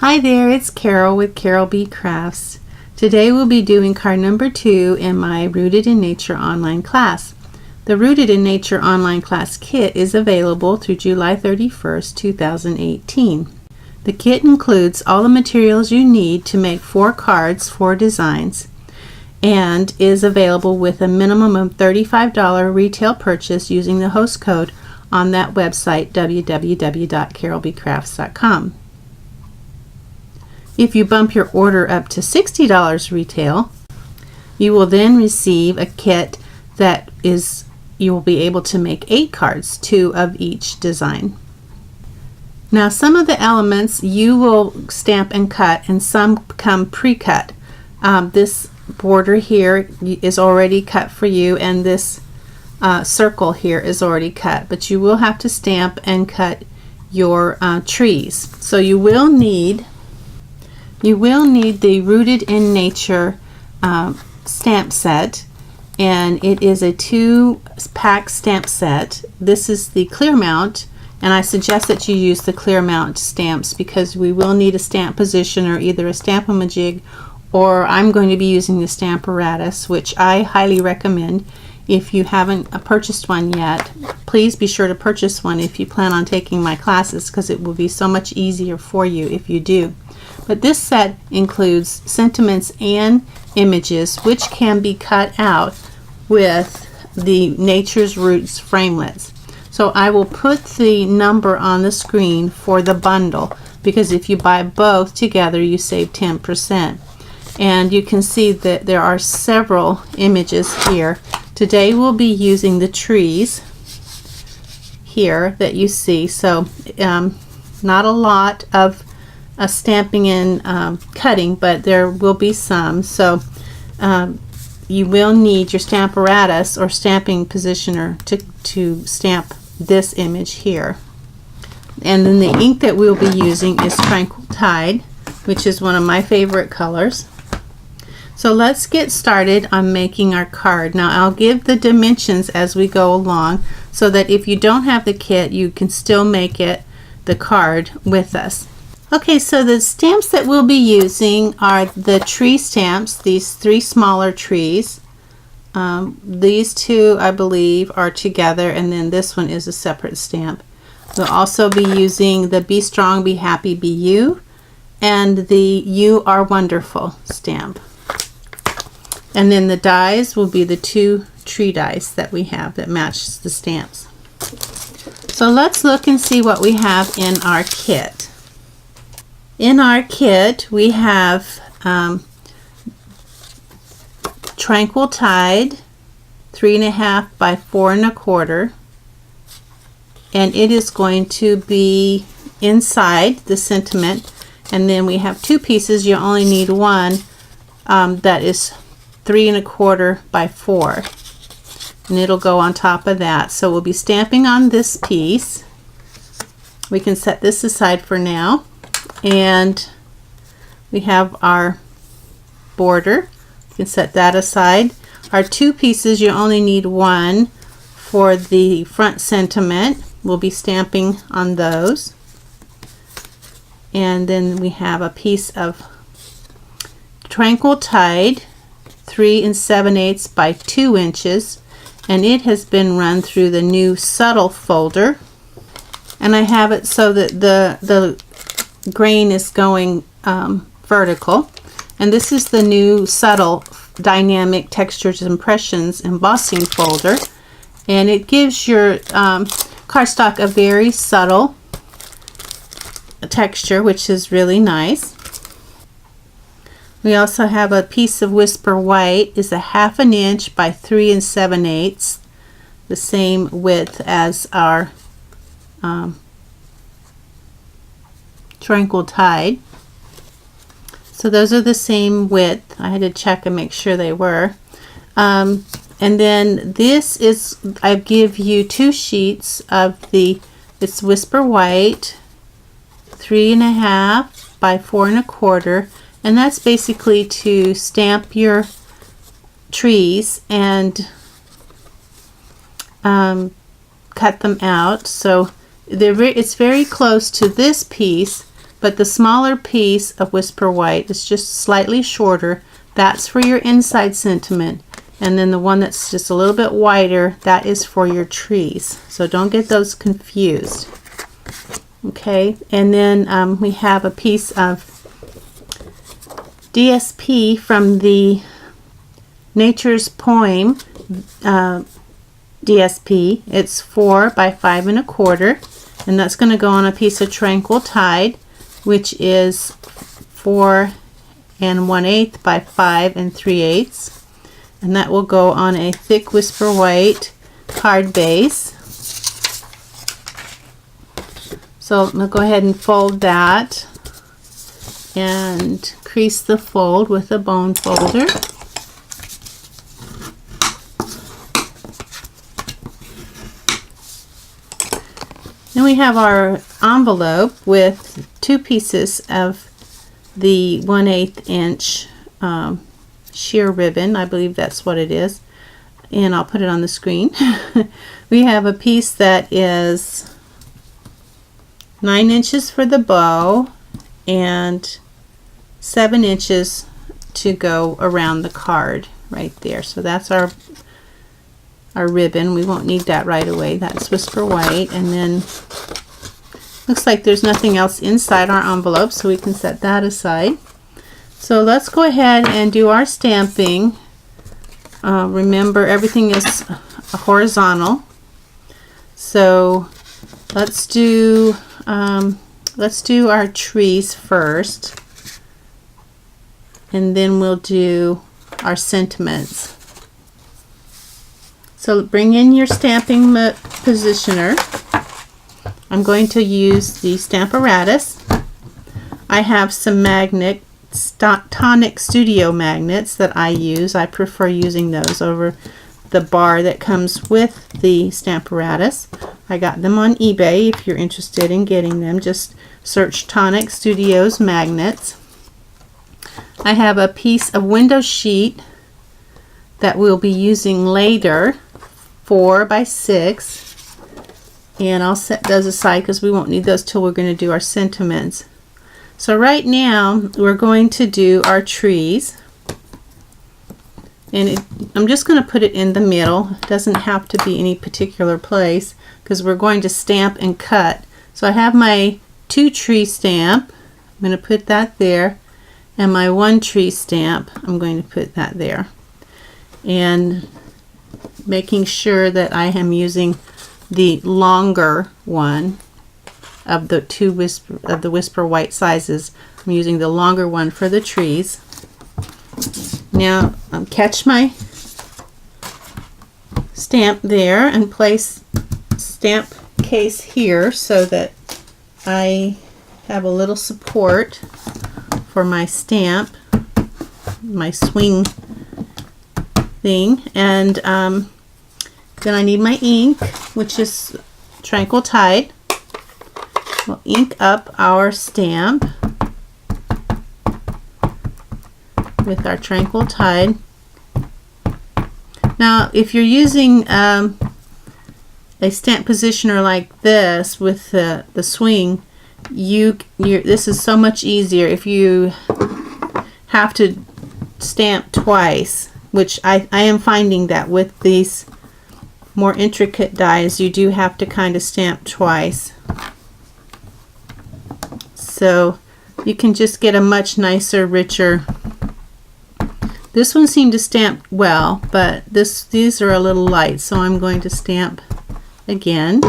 Hi there, it's Carol with Carol B Crafts. Today we'll be doing card number 2 in my Rooted in Nature online class. The Rooted in Nature online class kit is available through July 31st, 2018. The kit includes all the materials you need to make 4 cards, 4 designs, and is available with a minimum of $35 retail purchase using the host code on that website, www.carolbcrafts.com. If you bump your order up to $60 retail, you will then receive a kit that you will be able to make 8 cards, 2 of each design. Now, some of the elements you will stamp and cut, and some come pre-cut. This border here is already cut for you, and this circle here is already cut, but you will have to stamp and cut your trees. So you will need the Rooted in Nature stamp set, and it is a 2-pack stamp set. This is the clear mount, and I suggest that you use the clear mount stamps because we will need a stamp positioner, either a Stamp-O-Majig, or I'm going to be using the Stamparatus, which I highly recommend. If you haven't purchased one yet, please be sure to purchase one if you plan on taking my classes, because it will be so much easier for you if you do. But this set includes sentiments and images which can be cut out with the Nature's Roots framelits. So I will put the number on the screen for the bundle, because if you buy both together you save 10%. And you can see that there are several images here. Today we'll be using the trees here that you see. So not a lot of stamping and cutting, but there will be some. So you will need your Stamparatus or stamping positioner to stamp this image here. And then the ink that we'll be using is Tranquil Tide, which is one of my favorite colors. So let's get started on making our card. Now I'll give the dimensions as we go along, so that if you don't have the kit, you can still make the card with us. Okay, so the stamps that we'll be using are the tree stamps, these 3 smaller trees. These 2, I believe, are together, and then this one is a separate stamp. We'll also be using the Be Strong, Be Happy, Be You, and the You Are Wonderful stamp. And then the dies will be the 2 tree dies that we have that match the stamps. So let's look and see what we have in our kit. In our kit we have Tranquil Tide 3.5 by 4.25, and it is going to be inside the sentiment. And then we have 2 pieces. You only need one that is 3.25 by 4, and it'll go on top of that. So we'll be stamping on this piece. We can set this aside for now, and we have our border. We can set that aside. Our 2 pieces, you only need one for the front sentiment. We'll be stamping on those. And then we have a piece of Tranquil Tide 3 7/8 by 2 inches, and it has been run through the new subtle folder, and I have it so that the grain is going vertical. And this is the new subtle dynamic textures impressions embossing folder, and it gives your cardstock a very subtle texture, which is really nice. We also have a piece of Whisper White, is a 1/2 inch by 3 7/8, the same width as our Tranquil Tide. So those are the same width. I had to check and make sure they were. And then this is, I give you 2 sheets of it's Whisper White 3.5 by 4.25, and that's basically to stamp your trees and cut them out. So it's very close to this piece but the smaller piece of Whisper White is just slightly shorter. That's for your inside sentiment. And then the one that's just a little bit wider, that is for your trees. So don't get those confused. Okay, and then we have a piece of DSP from the Nature's Poem DSP. It's 4 by 5 1/4, and that's going to go on a piece of Tranquil Tide, which is 4 1/8 by 5 3/8, and that will go on a thick Whisper White card base. So I'm going to go ahead and fold that and crease the fold with a bone folder. Then we have our envelope with 2 pieces of the 1/8 inch sheer ribbon. I believe that's what it is, and I'll put it on the screen. We have a piece that is 9 inches for the bow and 7 inches to go around the card right there. So that's our ribbon. We won't need that right away. That's Whisper White. And then looks like there's nothing else inside our envelope, so we can set that aside. So let's go ahead and do our stamping. Remember, everything is horizontal. So let's do our trees first, and then we'll do our sentiments. So bring in your stamping positioner. I'm going to use the Stamparatus. I have some Tonic Studio magnets that I use. I prefer using those over the bar that comes with the Stamparatus. I got them on eBay. If you're interested in getting them, just search Tonic Studios magnets. I have a piece of window sheet that we'll be using later, 4 by 6, and I'll set those aside because we won't need those till we're going to do our sentiments. So right now we're going to do our trees, and I'm just going to put it in the middle. It doesn't have to be any particular place because we're going to stamp and cut. So I have my 2 tree stamp. I'm going to put that there, and my 1 tree stamp, I'm going to put that there, and making sure that I am using the longer one of the Whisper White sizes. I'm using the longer one for the trees. Now catch my stamp there and place stamp case here so that I have a little support for my stamp, my swing thing. And then I need my ink, which is Tranquil Tide. We'll ink up our stamp with our Tranquil Tide. Now if you're using a stamp positioner like this with the swing, this is so much easier. If you have to stamp twice, which I am finding that with these more intricate dies, you do have to kind of stamp twice. So you can just get a much nicer, richer. This one seemed to stamp well, but these are a little light, so I'm going to stamp again.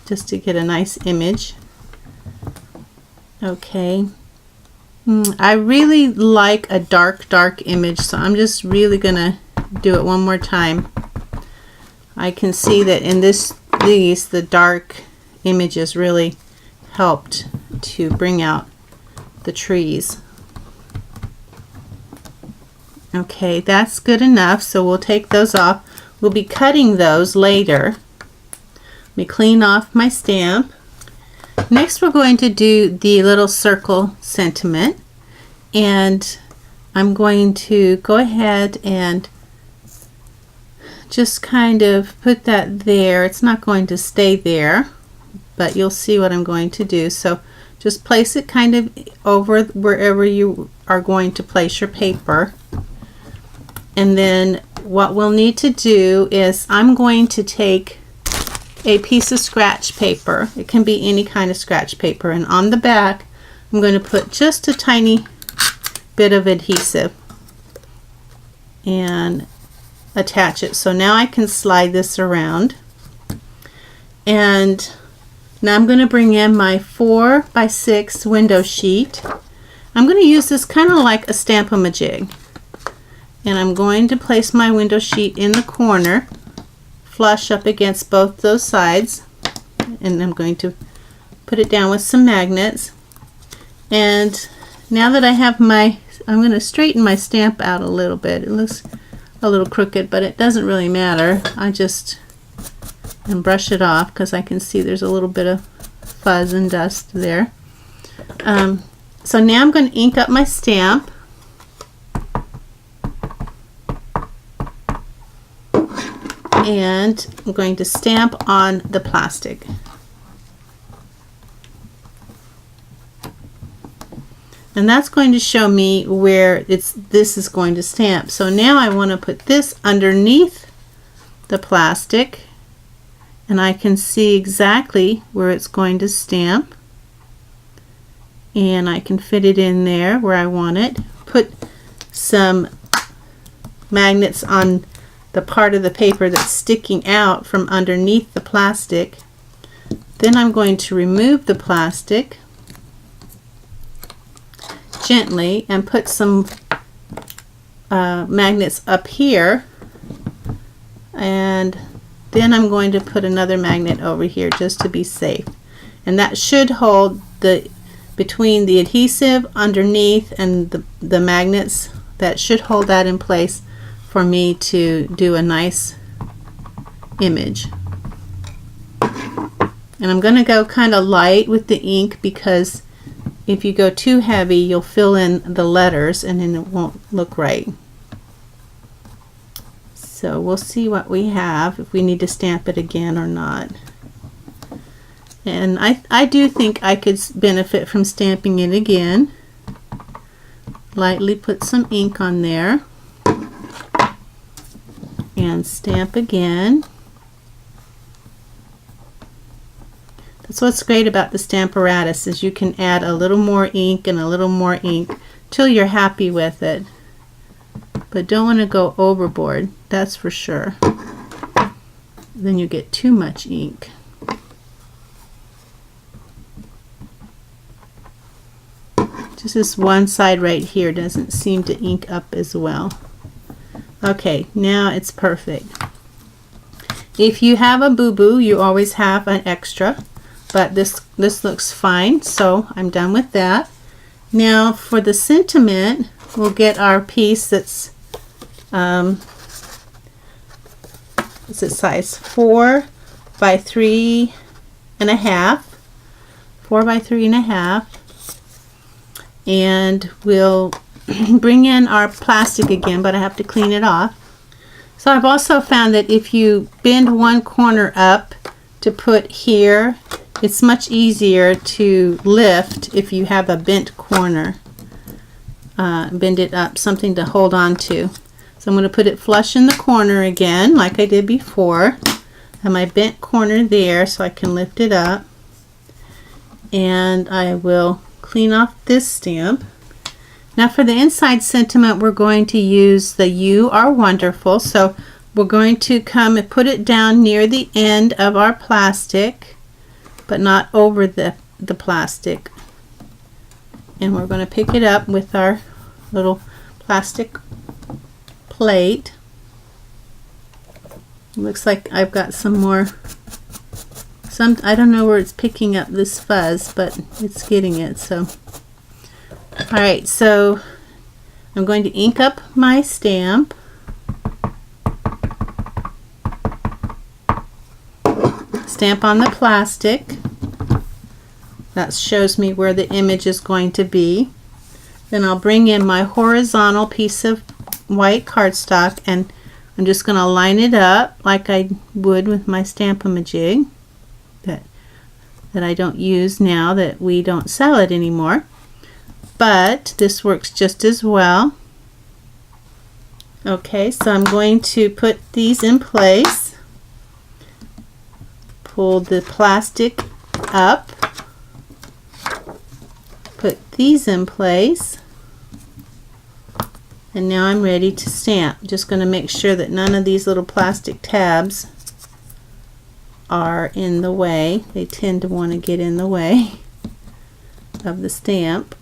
Just to get a nice image. Okay. I really like a dark image, so I'm just really gonna do it one more time. I can see that in the dark images really helped to bring out the trees. Okay, that's good enough, so we'll take those off. We'll be cutting those later. Let me clean off my stamp. Next we're going to do the little circle sentiment, and I'm going to go ahead and just kind of put that there. It's not going to stay there, but you'll see what I'm going to do. So just place it kind of over wherever you are going to place your paper. And then what we'll need to do is I'm going to take a piece of scratch paper. It can be any kind of scratch paper, and on the back I'm going to put just a tiny bit of adhesive and attach it. So now I can slide this around, and now I'm going to bring in my 4x6 window sheet. I'm going to use this kind of like a Stamp-O-Majig, and I'm going to place my window sheet in the corner, flush up against both those sides, and I'm going to put it down with some magnets. And now that I have my, I'm going to straighten my stamp out a little bit. It looks a little crooked, but it doesn't really matter. I just brush it off because I can see there's a little bit of fuzz and dust there. So now I'm going to ink up my stamp. And I'm going to stamp on the plastic. And that's going to show me where this is going to stamp. So now I want to put this underneath the plastic, and I can see exactly where it's going to stamp, and I can fit it in there where I want it. Put some magnets on the part of the paper that's sticking out from underneath the plastic. Then I'm going to remove the plastic gently and put some magnets up here, and then I'm going to put another magnet over here just to be safe, and that should hold the between the adhesive underneath and the magnets. That should hold that in place for me to do a nice image. And I'm going to go kind of light with the ink, because if you go too heavy you'll fill in the letters and then it won't look right. So we'll see what we have, if we need to stamp it again or not. And I do think I could benefit from stamping it again. Lightly put some ink on there and stamp again. That's what's great about the Stamparatus, is you can add a little more ink and a little more ink till you're happy with it. But don't want to go overboard, that's for sure. Then you get too much ink. Just this one side right here doesn't seem to ink up as well. Okay, now it's perfect. If you have a boo-boo, you always have an extra, but this looks fine, so I'm done with that. Now for the sentiment, we'll get our piece that's what's it size? 4 by 3.5. 4 by 3.5, and we'll bring in our plastic again, but I have to clean it off. So I've also found that if you bend one corner up to put here, it's much easier to lift if you have a bent corner. Bend it up, something to hold on to. So I'm going to put it flush in the corner again, like I did before. Have my bent corner there so I can lift it up. And I will clean off this stamp. Now for the inside sentiment, we're going to use the "You Are Wonderful." So we're going to come and put it down near the end of our plastic, but not over the plastic. And we're going to pick it up with our little plastic plate. Looks like I've got some more. I don't know where it's picking up this fuzz, but it's getting it. So, all right. So I'm going to ink up my stamp. Stamp on the plastic. That shows me where the image is going to be. Then I'll bring in my horizontal piece of white cardstock, and I'm just going to line it up like I would with my Stamp-A-Majig that I don't use now, that we don't sell it anymore. But this works just as well. Okay, so I'm going to put these in place. Pull the plastic up. Put these in place. And now I'm ready to stamp. Just going to make sure that none of these little plastic tabs are in the way. They tend to want to get in the way of the stamp.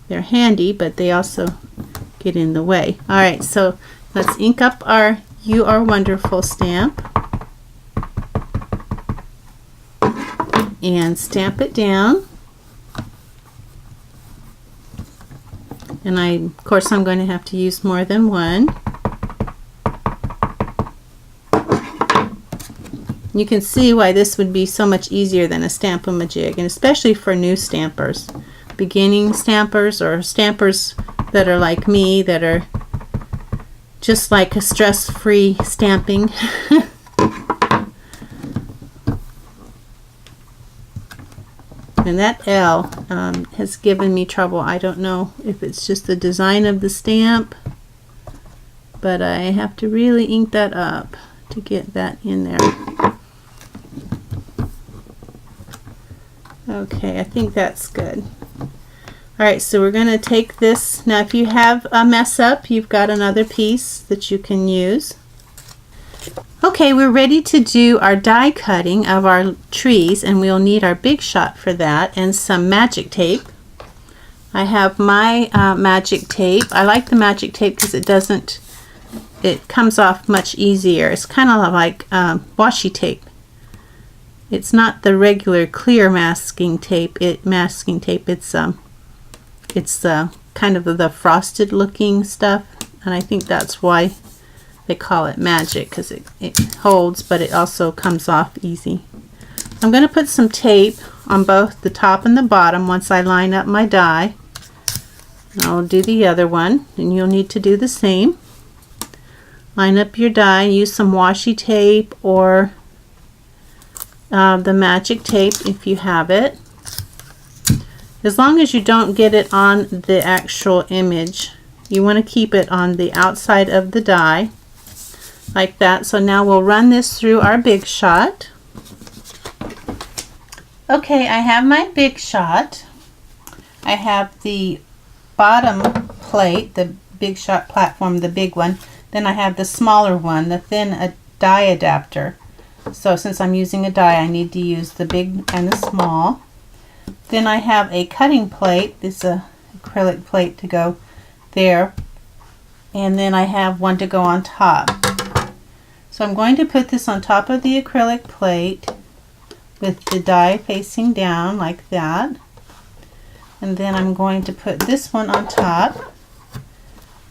They're handy, but they also get in the way. Alright, so let's ink up our You Are Wonderful stamp and stamp it down. And of course I'm going to have to use more than one. You can see why this would be so much easier than a Stamp-A-Majig, and especially for new stampers, beginning stampers, or stampers that are like me, that are just like a stress-free stamping. And that L has given me trouble. I don't know if it's just the design of the stamp, but I have to really ink that up to get that in there. Okay, I think that's good. Alright, so we're going to take this. Now if you have a mess up, you've got another piece that you can use. Okay, we're ready to do our die cutting of our trees, and we'll need our Big Shot for that and some magic tape. I have my magic tape. I like the magic tape because it comes off much easier. It's kind of like washi tape. It's not the regular clear masking tape. It's kind of the frosted looking stuff, and I think that's why they call it magic, because it holds, but it also comes off easy. I'm going to put some tape on both the top and the bottom once I line up my die. I'll do the other one, and you'll need to do the same. Line up your die, use some washi tape or the magic tape if you have it. As long as you don't get it on the actual image, you want to keep it on the outside of the die, like that. So now we'll run this through our Big Shot. Okay, I have my Big Shot. I have the bottom plate, the Big Shot platform, the big one. Then I have the smaller one, the thin die adapter. So since I'm using a die, I need to use the big and the small. Then I have a cutting plate. This is an acrylic plate to go there. And then I have one to go on top. So I'm going to put this on top of the acrylic plate with the die facing down like that. And then I'm going to put this one on top.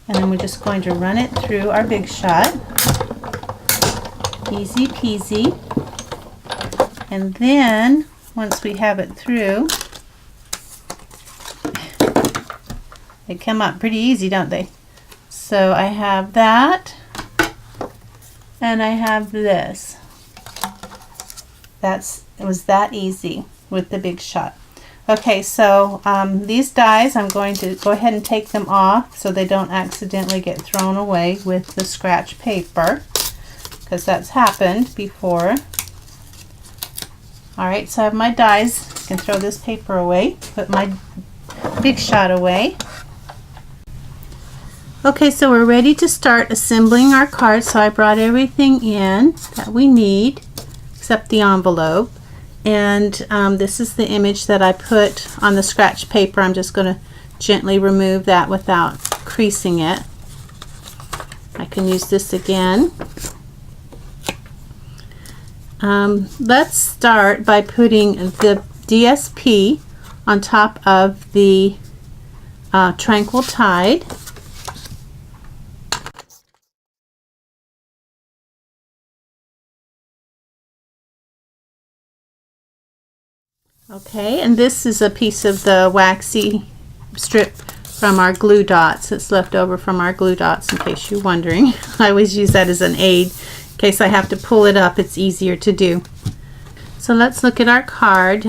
And then we're just going to run it through our Big Shot. Easy peasy. And then once we have it through, they come up pretty easy, don't they? So I have that, and I have this. It was that easy with the Big Shot. Okay, so these dies, I'm going to go ahead and take them off so they don't accidentally get thrown away with the scratch paper, because that's happened before. Alright, so I have my dies. I can throw this paper away, put my Big Shot away. Okay, so we're ready to start assembling our cards. So I brought everything in that we need except the envelope. And this is the image that I put on the scratch paper. I'm just going to gently remove that without creasing it. I can use this again. Let's start by putting the DSP on top of the Tranquil Tide. Okay, and this is a piece of the waxy strip from our glue dots. It's left over from our glue dots, in case you're wondering. I always use that as an aid. In case I have to pull it up, it's easier to do. So let's look at our card.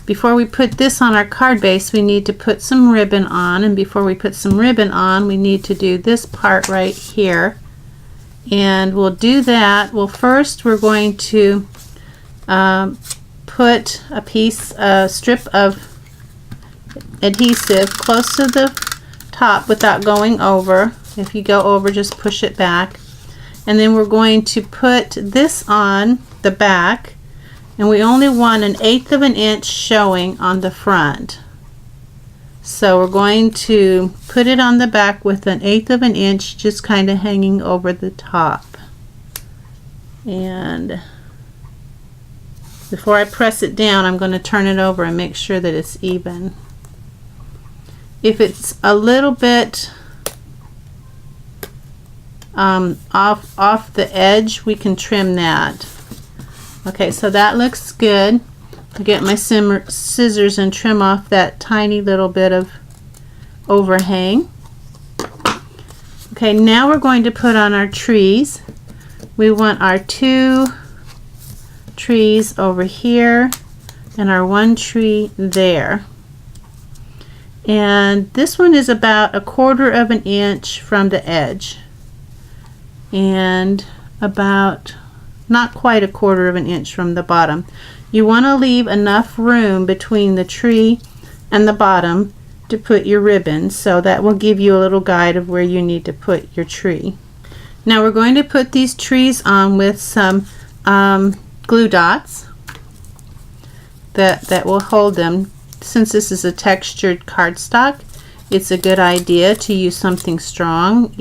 Before we put this on our card base, we need to put some ribbon on. And before we put some ribbon on, we need to do this part right here. And we'll do that. Well, first we're going to put a strip of adhesive close to the top without going over. If you go over, just push it back. And then we're going to put this on the back, and we only want 1/8 of an inch showing on the front. So we're going to put it on the back with 1/8 of an inch just kind of hanging over the top. And before I press it down, I'm going to turn it over and make sure that it's even. If it's a little bit off the edge, we can trim that. Okay, so that looks good. I'll get my scissors and trim off that tiny little bit of overhang. Okay, now we're going to put on our trees. We want our 2 trees over here and our 1 tree there. And this one is about 1/4 of an inch from the edge, and about not quite 1/4 of an inch from the bottom. You want to leave enough room between the tree and the bottom to put your ribbon, so that will give you a little guide of where you need to put your tree. Now we're going to put these trees on with some glue dots that will hold them. Since this is a textured cardstock, it's a good idea to use something strong.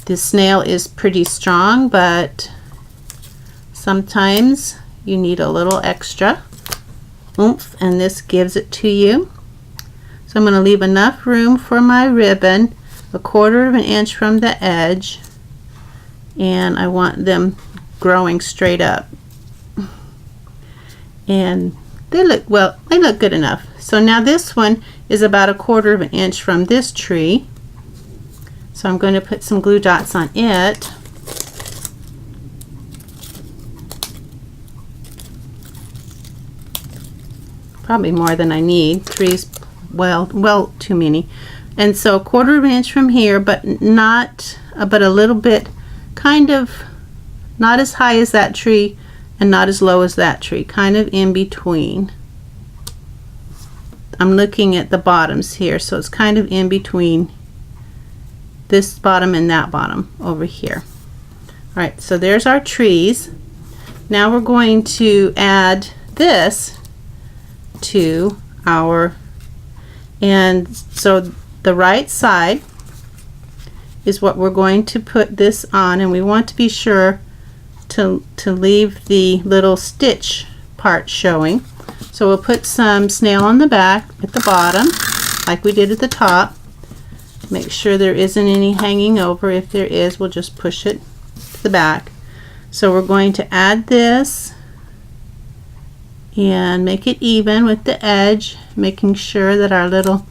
The snail is pretty strong, but sometimes you need a little extra oomph, and this gives it to you. So I'm going to leave enough room for my ribbon, 1/4 of an inch from the edge, and I want them growing straight up. And they look, well, they look good enough. So now this one is about 1/4 of an inch from this tree. So I'm going to put some glue dots on it. Probably more than I need. 3's well too many. And so 1/4 of an inch from here, but a little bit, kind of not as high as that tree and not as low as that tree, kind of in between. I'm looking at the bottoms here, so it's kind of in between this bottom and that bottom over here. All right, so there's our trees. Now we're going to add this to our, and so the right side is what we're going to put this on, and we want to be sure to leave the little stitch part showing. So we'll put some snail on the back at the bottom like we did at the top. Make sure there isn't any hanging over. If there is, we'll just push it to the back. So we're going to add this and make it even with the edge, making sure that our little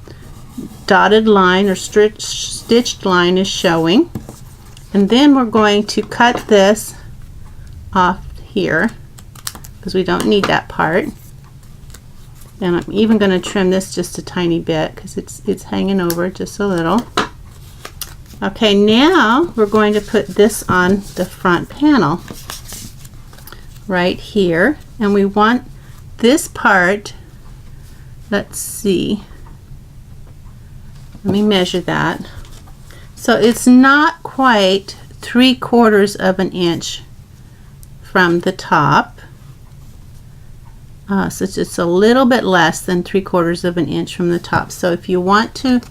dotted line or stitched line is showing. And then we're going to cut this off here because we don't need that part. And I'm even going to trim this just a tiny bit because it's hanging over just a little. Okay, now we're going to put this on the front panel right here, and we want this part, let's see, let me measure that. So it's not quite 3/4 of an inch from the top. So it's just a little bit less than 3/4 of an inch from the top. So if you want to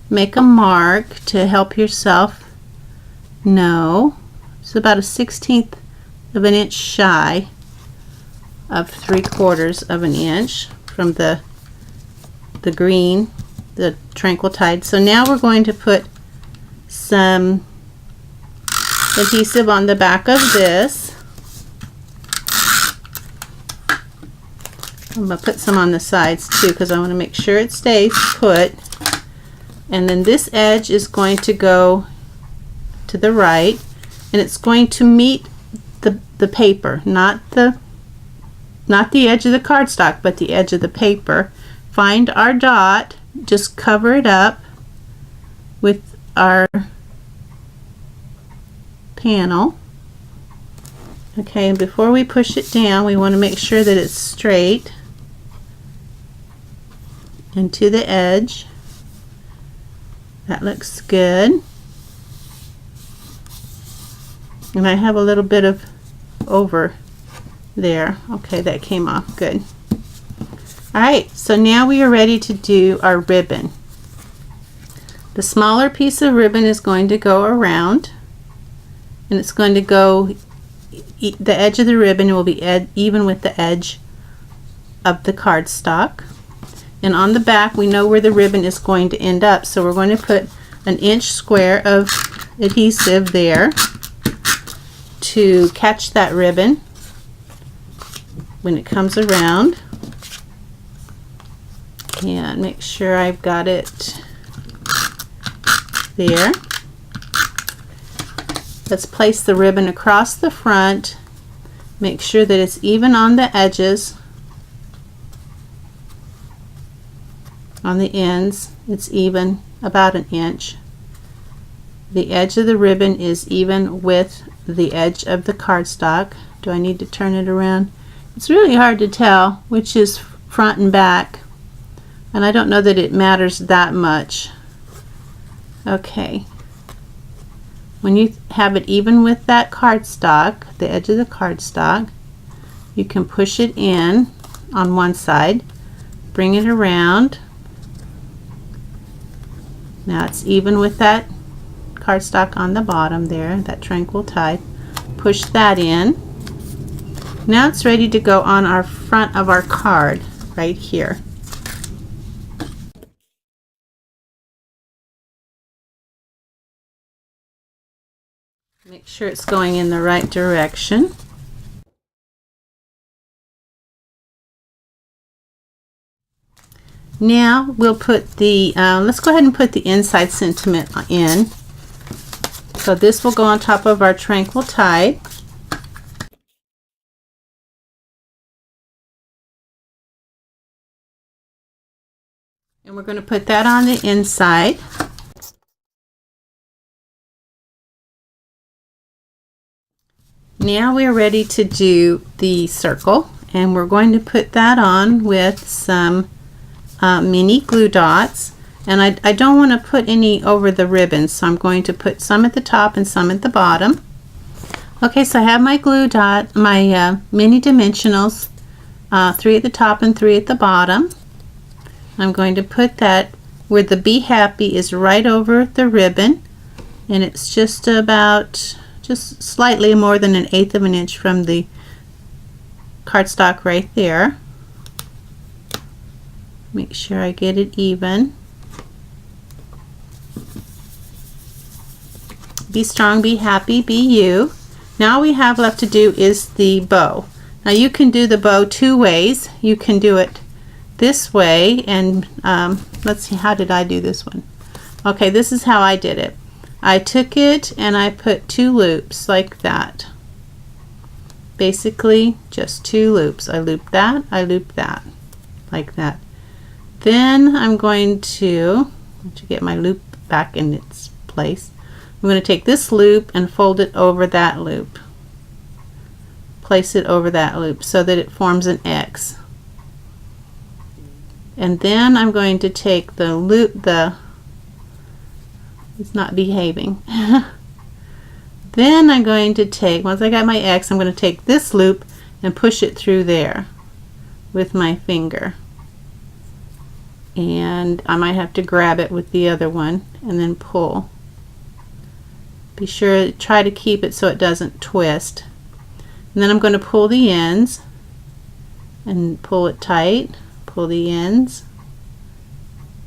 make a mark to help yourself know, it's about 1/16 of an inch shy of 3/4 of an inch from the green, the Tranquil Tide. So now we're going to put some adhesive on the back of this. I'm going to put some on the sides too because I want to make sure it stays put. And then this edge is going to go to the right, and it's going to meet the paper, not the edge of the cardstock, but the edge of the paper. Find our dot, just cover it up with our panel. Okay, and before we push it down, we want to make sure that it's straight and to the edge. That looks good. And I have a little bit of over there. Okay, that came off good. Alright, so now we are ready to do our ribbon. The smaller piece of ribbon is going to go around, and it's going to go, the edge of the ribbon will be even with the edge of the cardstock. And on the back we know where the ribbon is going to end up, so we're going to put an inch square of adhesive there to catch that ribbon when it comes around. And make sure I've got it there. Let's place the ribbon across the front. Make sure that it's even on the edges. On the ends, it's even about an inch. The edge of the ribbon is even with the edge of the cardstock. Do I need to turn it around? It's really hard to tell which is front and back, and I don't know that it matters that much. Okay. When you have it even with that cardstock, the edge of the cardstock, you can push it in on one side, bring it around. Now it's even with that cardstock on the bottom there, that tranquil type. Push that in. Now it's ready to go on our front of our card right here. Make sure it's going in the right direction. Now we'll put the, let's go ahead and put the inside sentiment in. So this will go on top of our tranquil type. And we're going to put that on the inside. Now we're ready to do the circle, and we're going to put that on with some mini glue dots. And I don't want to put any over the ribbon, so I'm going to put some at the top and some at the bottom. Okay, so I have my glue dot, my mini dimensionals, 3 at the top and 3 at the bottom. I'm going to put that where the Be Happy is right over the ribbon, and it's just about, just slightly more than 1/8 of an inch from the cardstock right there. Make sure I get it even. Be strong, be happy, be you. Now all we have left to do is the bow. Now you can do the bow 2 ways. You can do it this way, and let's see, how did I do this one? Okay, this is how I did it. I took it and I put 2 loops like that. Basically just 2 loops. I loop that, I loop that, like that. Then I'm going to get my loop back in its place. I'm going to take this loop and fold it over that loop. Place it over that loop so that it forms an X. And then I'm going to take the loop, it's not behaving. Then I'm going to take, once I got my X, I'm going to take this loop and push it through there with my finger. And I might have to grab it with the other one and then pull. Be sure, try to keep it so it doesn't twist. And then I'm going to pull the ends and pull it tight. Pull the ends,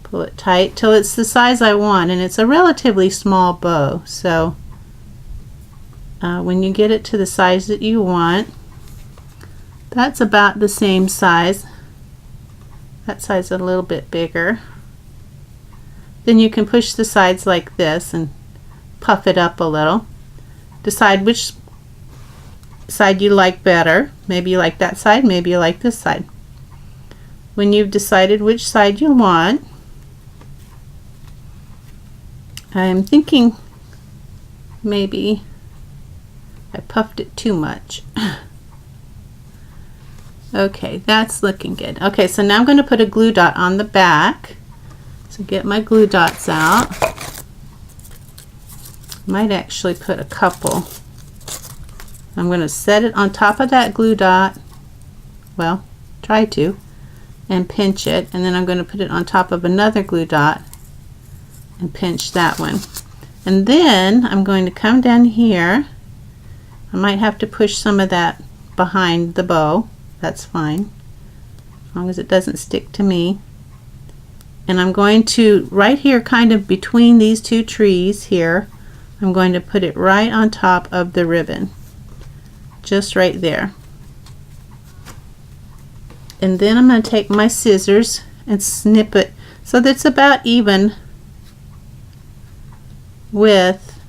pull it tight till it's the size I want, and it's a relatively small bow, so when you get it to the size that you want, that's about the same size That side's a little bit bigger. Then you can push the sides like this and puff it up a little. Decide which side you like better. Maybe you like that side, maybe you like this side. When you've decided which side you want, I'm thinking maybe I puffed it too much. Okay, that's looking good. Okay, so now I'm going to put a glue dot on the back. So get my glue dots out. Might actually put a couple. I'm going to set it on top of that glue dot. Well, try to. And pinch it. And then I'm going to put it on top of another glue dot and pinch that one. And then I'm going to come down here. I might have to push some of that behind the bow. That's fine, as long as it doesn't stick to me. And I'm going to, right here, kind of between these two trees here, I'm going to put it right on top of the ribbon. Just right there. And then I'm going to take my scissors and snip it so that it's about even with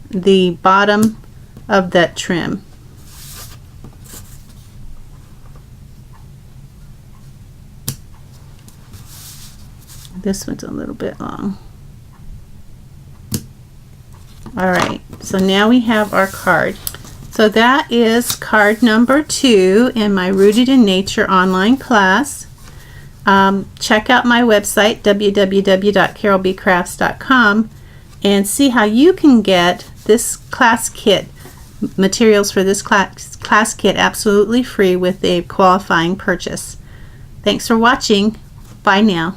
the bottom of that trim. This one's a little bit long. Alright, so now we have our card. So that is card number 2 in my Rooted in Nature online class. Check out my website, www.carolbcrafts.com, and see how you can get this class kit, materials for this class kit, absolutely free with a qualifying purchase. Thanks for watching. Bye now.